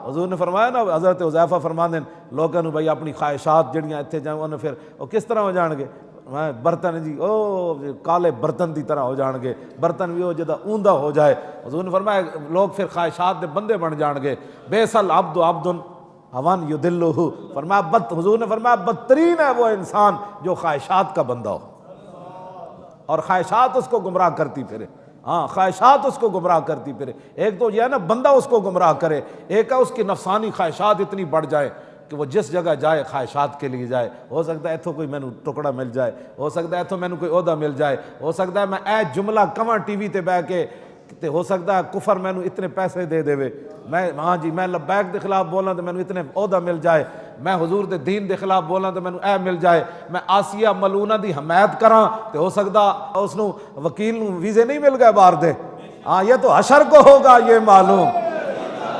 حضور نے فرمایا نا، حضرت حذیفہ فرماندے لوگوں نے بھائی اپنی خواہشات جڑیاں اتنے جائیں انہیں پھر وہ کس طرح ہو جان گے، برتن جی او کالے برتن دی طرح ہو جان گے، برتن بھی ہو جدا اوندا ہو جائے۔ حضور نے فرمایا لوگ پھر خواہشات دے بندے بن جان گے۔ بیس العبد عبد ہون یدلہ، فرمایا حضور نے فرمایا بدترین ہے وہ انسان جو خواہشات کا بندہ ہو اور خواہشات اس کو گمراہ کرتی پھرے۔ ہاں خواہشات اس کو گمراہ کرتی پھرے۔ ایک تو یہ ہے نا بندہ اس کو گمراہ کرے، ایک ہے اس کی نفسانی خواہشات اتنی بڑھ جائے کہ وہ جس جگہ جائے خواہشات کے لیے جائے۔ ہو سکتا ہے ایتھوں کوئی مینوں ٹکڑا مل جائے، ہو سکتا ہے ایتھوں مینوں کوئی عہدہ مل جائے، ہو سکتا ہے میں اے جملہ کواں ٹی وی تے بیٹھ کے، تے ہو سکتا ہے کفر مینوں اتنے پیسے دے دے، میں ہاں جی میں لبیک دے خلاف بولاں تو مینوں اتنے عہدہ مل جائے، میں حضور دے دین دے خلاف بولاں تو مینوں اے مل جائے، میں آسیہ ملونہ دی حمایت کراں تے ہو سکتا اس نوں وکیل نوں ویزے نہیں مل گئے باہر دے۔ ہاں یہ تو حشر کو ہوگا یہ معلوم۔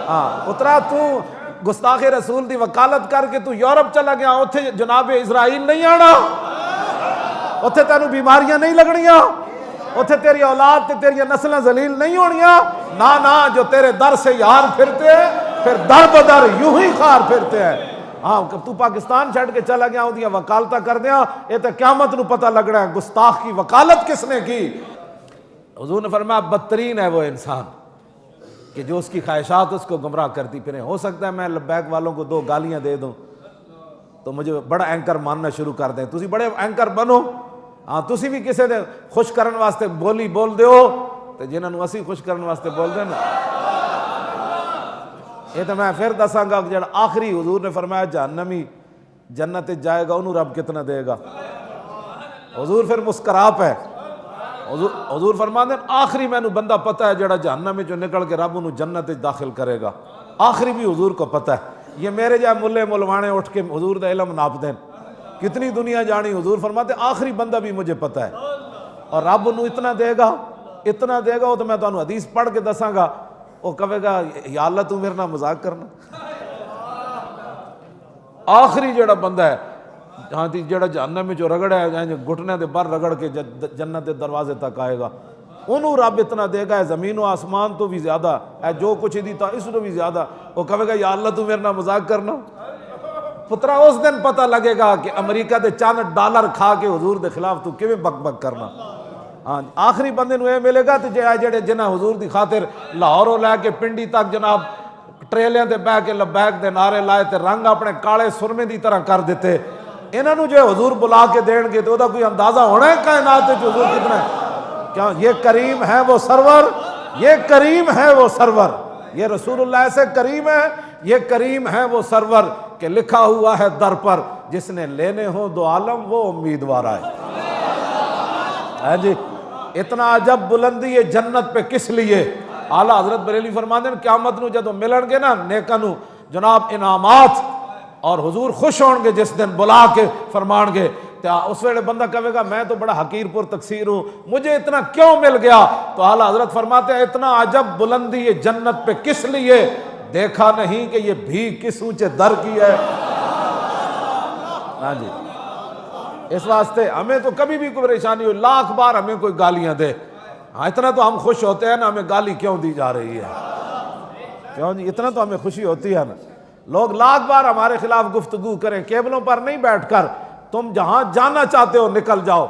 ہاں پترا تو گستاخ رسول دی وکالت کر کے تو یورپ چلا گیا، اتھے جناب اسرائیل نہیں آنا، اتھے تینوں بیماریاں نہیں لگنیاں، اتھے تیری اولاد تے تیری نسلیں ذلیل نہیں ہونیاں، نہ جو تیرے در سے یار پھرتے ہیں پھر در بدر یوں ہی خار پھرتے ہیں۔ ہاں تو پاکستان چھڑ کے چلا گیا اودیاں وکالتاں کر دیاں، یہ تے قیامت نو پتہ لگنا ہے گستاخ کی وکالت کس نے کی۔ حضور نے فرمایا بدترین ہے وہ انسان کہ جو اس کی خواہشات اس کو گمراہ کرتی پھریں۔ ہو سکتا ہے میں لبیک والوں کو 2 گالیاں دے دوں تو مجھے بڑا اینکر ماننا شروع کر دیں، تسی بڑے اینکر بنو، ہاں تسی بھی کسی دے خوش کرن واسطے بولی بول دیو تے جنہاں نوں اسی خوش کرن واسطے بول دے نا۔ یہ تو میں پھر دساں گا کہ جڑا آخری حضور نے فرمایا جہنمی جنت جائے گا انہوں رب کتنا دے گا۔ حضور پھر مسکرا پہ حضور فرماندے آخری مینوں بندہ پتہ ہے جڑا جہنم میں جو نکل کے رب انہوں جنت داخل کرے گا، آخری بھی حضور کو پتہ ہے۔ یہ میرے جائے ملے ملوانے اٹھ کے حضور دا علم ناپ دیں، کتنی دنیا جانی، حضور فرماتے آخری بندہ بھی مجھے پتہ ہے اور رب انہوں اتنا دے گا وہ تو میں تانوں حدیث پڑھ کے دساں گا، وہ کہے گا یا اللہ تو میرے نال مذاق کرنا۔ آخری جڑا بندہ ہے ہاں تی جڑا جہنم میں جو رگڑ ہے گھٹنے دے بر رگڑ کے جنت دے دروازے تک آئے گا، انہوں رب اتنا دے گا ہے زمین و آسمان تو بھی زیادہ ہے، جو کچھ دی تھا اس تو بھی زیادہ، وہ کہے گا یا اللہ تو میرے نال مذاق کرنا۔ پترا اس دن پتہ لگے گا کہ امریکہ دے $4 کھا کے حضور دے خلاف تو کیویں بک بک کرنا۔ ہاں آخری بندے نوں یہ ملے گا تے جڑے جنہ حضور دی خاطر لاہوروں لے کے پنڈی تک جناب ٹریلیاں دے بہ کے لبیک دے نعرے لائے تے رنگ اپنے کالے سرمے دی طرح کر دیتے، انہاں نوں جو حضور بلا کے دین گے تو دا کوئی اندازہ ہونا ہے کائنات وچ حضور کتنا ہے۔ کیا یہ کریم ہے وہ سرور، یہ کریم ہے وہ سرور، یہ رسول اللہ سے کریم ہے، یہ کریم ہے وہ سرور کہ لکھا ہوا ہے در پر جس نے لینے ہوں 2 عالم وہ امیدوار آئے۔ جی اتنا عجب بلندی ہے جنت پہ کس لیے؟ اعلیٰ حضرت بریلوی فرماندے ہیں قیامت نو جدوں ملن گے نا نیکاں نو جناب انعامات اور حضور خوش ہون گے جس دن بلا کے فرمان گے، اس ویلے بندہ کہے گا میں تو بڑا حقیر پر تقصیر ہوں، مجھے اتنا کیوں مل گیا؟ تو اعلیٰ حضرت فرماتے ہیں اتنا عجب بلندی ہے جنت پہ کس لیے؟ دیکھا نہیں کہ یہ بھی کس اونچے در کی ہے۔ ہاں جی اس واسطے ہمیں تو کبھی بھی کوئی پریشانی ہو، 1,00,000 بار ہمیں کوئی گالیاں دے، ہاں اتنا تو ہم خوش ہوتے ہیں نا، ہمیں گالی کیوں دی جا رہی ہے؟ کیوں جی اتنا تو ہمیں خوشی ہوتی ہے نا۔ لوگ 1,00,000 بار ہمارے خلاف گفتگو کریں، کیبلوں پر نہیں بیٹھ کر، تم جہاں جانا چاہتے ہو نکل جاؤ،